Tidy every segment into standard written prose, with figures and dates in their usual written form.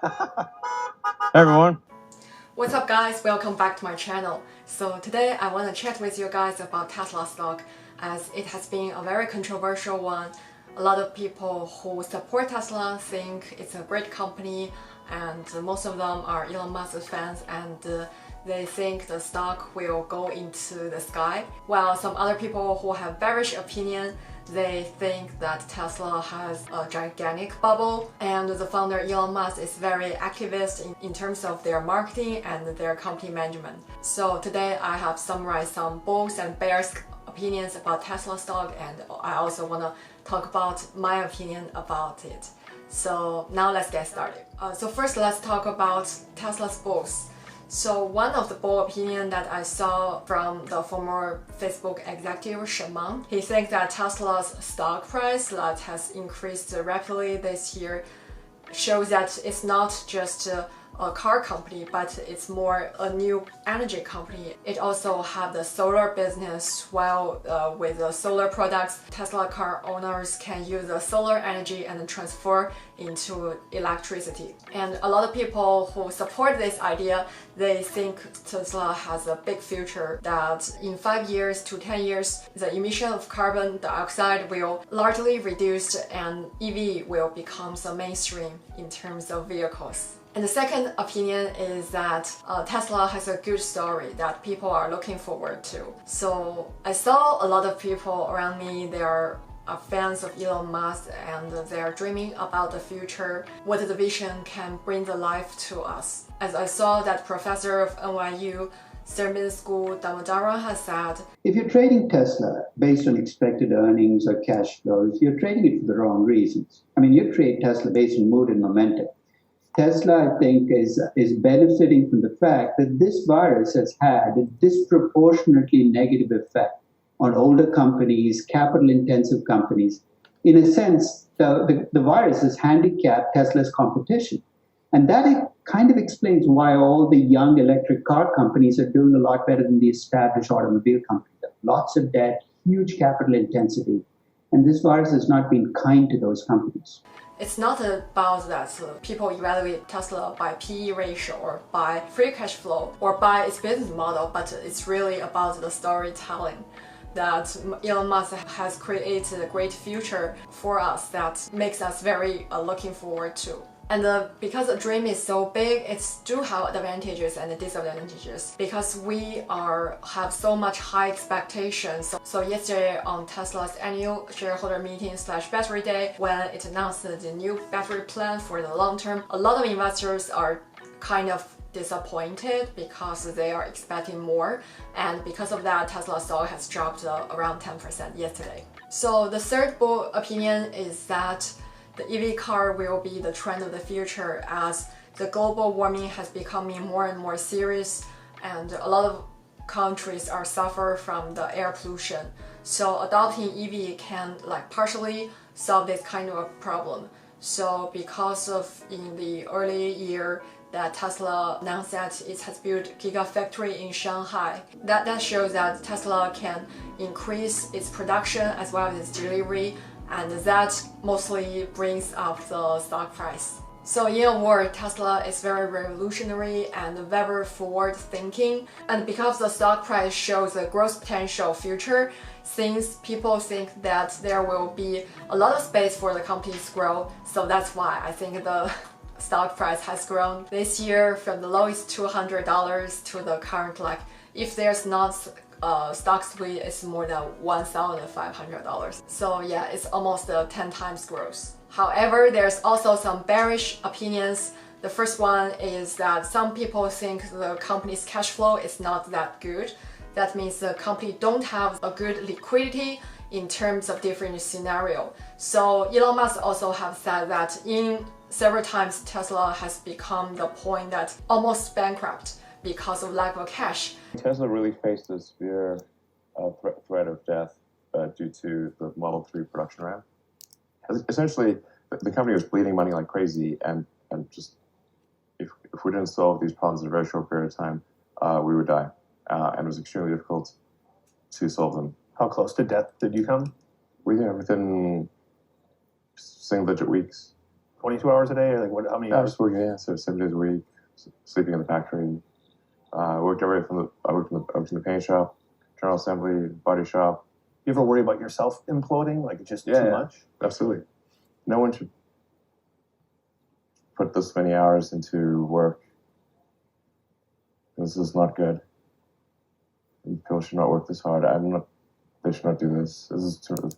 Hey everyone. What's up guys, welcome back to my channel. So today I want to chat with you guys about Tesla stock as it has been a very controversial one. A lot of people who support Tesla think it's a great company and most of them are Elon Musk fans and they think the stock will go into the sky. While some other people who have bearish opinion, they think that Tesla has a gigantic bubble and the founder Elon Musk is very activist in terms of their marketing and their company management. So today I have summarized some bulls and bears opinions about Tesla stock and I also want to talk about my opinion about it. So now let's get started. So first let's talk about Tesla's bulls. So one of the bold opinion that I saw from the former Facebook executive Shimon, he thinks that Tesla's stock price that has increased rapidly this year shows that it's not just a car company, but it's more a new energy company. It also have the solar business. While with the solar products, Tesla car owners can use the solar energy and transfer into electricity. And a lot of people who support this idea, they think Tesla has a big future, that in 5 years to 10 years, the emission of carbon dioxide will largely reduce and EV will become the mainstream in terms of vehicles. And the second opinion is that Tesla has a good story that people are looking forward to. So I saw a lot of people around me, they are fans of Elon Musk and they're dreaming about the future, what the vision can bring the life to us. As I saw that professor of NYU Service School, Damodaran, has said, if you're trading Tesla based on expected earnings or cash flows, you're trading it for the wrong reasons. I mean, you trade Tesla based on mood and momentum. Tesla, I think, is benefiting from the fact that this virus has had a disproportionately negative effect on older companies, capital-intensive companies. In a sense, the virus has handicapped Tesla's competition. And that kind of explains why all the young electric car companies are doing a lot better than the established automobile companies. Lots of debt, huge capital intensity. And this virus has not been kind to those companies. It's not about that people evaluate Tesla by PE ratio or by free cash flow or by its business model, but it's really about the storytelling that Elon Musk has created a great future for us that makes us very looking forward to. And because the dream is so big, it do have advantages and disadvantages because we have so much high expectations. So yesterday on Tesla's annual shareholder meeting / battery day, when it announced the new battery plan for the long term, a lot of investors are kind of disappointed because they are expecting more, and because of that Tesla stock has dropped around 10% yesterday. So the third bull opinion is that the EV car will be the trend of the future as the global warming has becoming more and more serious and a lot of countries are suffer from the air pollution. So adopting EV can partially solve this kind of a problem. So because of in the early year that Tesla announced that it has built Gigafactory in Shanghai, that shows that Tesla can increase its production as well as its delivery, and that mostly brings up the stock price. So in a word, Tesla is very revolutionary and very forward thinking, and because the stock price shows a growth potential future, since people think that there will be a lot of space for the companies to grow, so that's why I think the stock price has grown this year from the lowest $200 to the current, if there's not stock split, it's more than $1,500. So yeah, it's almost 10 times growth. However, there's also some bearish opinions. The first one is that some people think the company's cash flow is not that good. That means the company don't have a good liquidity in terms of different scenario. So Elon Musk also have said that in several times Tesla has become the point that almost bankrupt because of lack of cash. Tesla really faced a severe threat of death due to the Model 3 production ramp. Essentially, the company was bleeding money like crazy, and just if we didn't solve these problems in a very short period of time, we would die. And it was extremely difficult to solve them. How close to death did you come? Within single-digit weeks. 22 hours a day? Or like how many I hours? was working, yeah, so 7 days a week, sleeping in the factory. I worked in the paint shop, general assembly, body shop. You ever worry about yourself imploding? Like just Yeah, too yeah. much? Absolutely. No one should put this many hours into work. This is not good. People should not work this hard. They should not do this. This is sort of.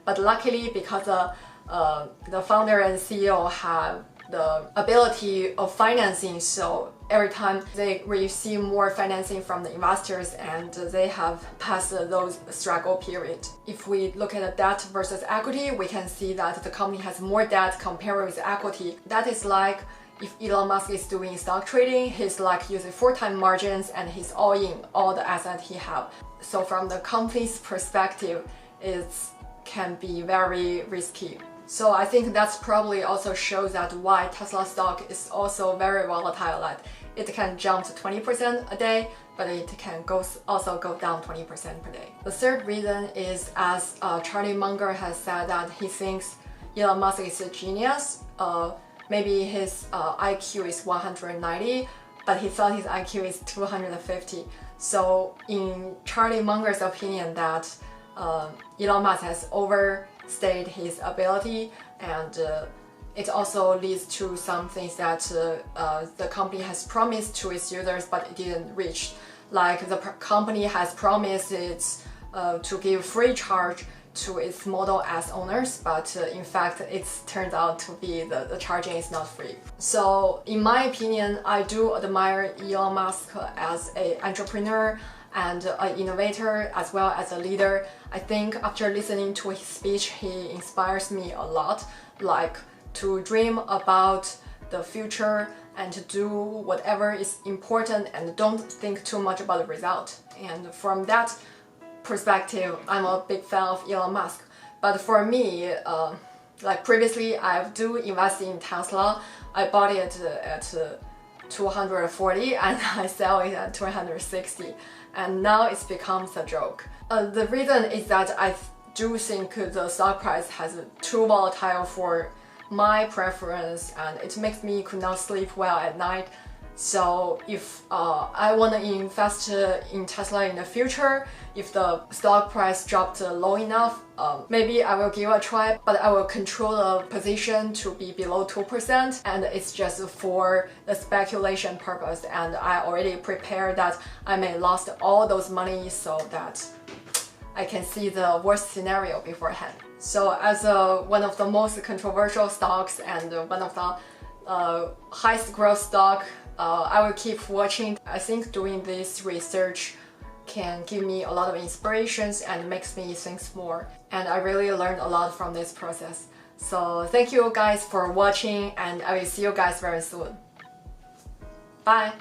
But luckily, because the founder and CEO have the ability of financing, so every time they receive more financing from the investors and they have passed those struggle period. If we look at the debt versus equity, we can see that the company has more debt compared with equity. That is like if Elon Musk is doing stock trading, he's like using 4x margins and he's all in all the assets he have. So from the company's perspective, it can be very risky. So I think that's probably also shows that why Tesla stock is also very volatile. Like it can jump to 20% a day, but it can also go down 20% per day. The third reason is, as Charlie Munger has said, that he thinks Elon Musk is a genius. Maybe his IQ is 190, but he thought his IQ is 250. So in Charlie Munger's opinion, that Elon Musk has overstayed his ability, and it also leads to some things that the company has promised to its users but it didn't reach. Like the company has promised to give free charge to its Model S owners, but in fact it turns out to be the charging is not free. So in my opinion, I do admire Elon Musk as an entrepreneur and an innovator as well as a leader. I think after listening to his speech, he inspires me a lot, like to dream about the future and to do whatever is important and don't think too much about the result. And from that perspective, I'm a big fan of Elon Musk. But for me, like previously, I do invest in Tesla. I bought it at 240 and I sell it at 260, and now it becomes a joke. The reason is that I do think the stock price has too volatile for my preference, and it makes me could not sleep well at night. So if I want to invest in Tesla in the future, if the stock price dropped low enough, maybe I will give it a try, but I will control the position to be below 2%, and it's just for the speculation purpose, and I already prepared that I may lost all those money so that I can see the worst scenario beforehand. So as one of the most controversial stocks and one of the highest growth stock, I will keep watching. I think doing this research can give me a lot of inspirations and makes me think more. And I really learned a lot from this process. So thank you guys for watching, and I will see you guys very soon. Bye!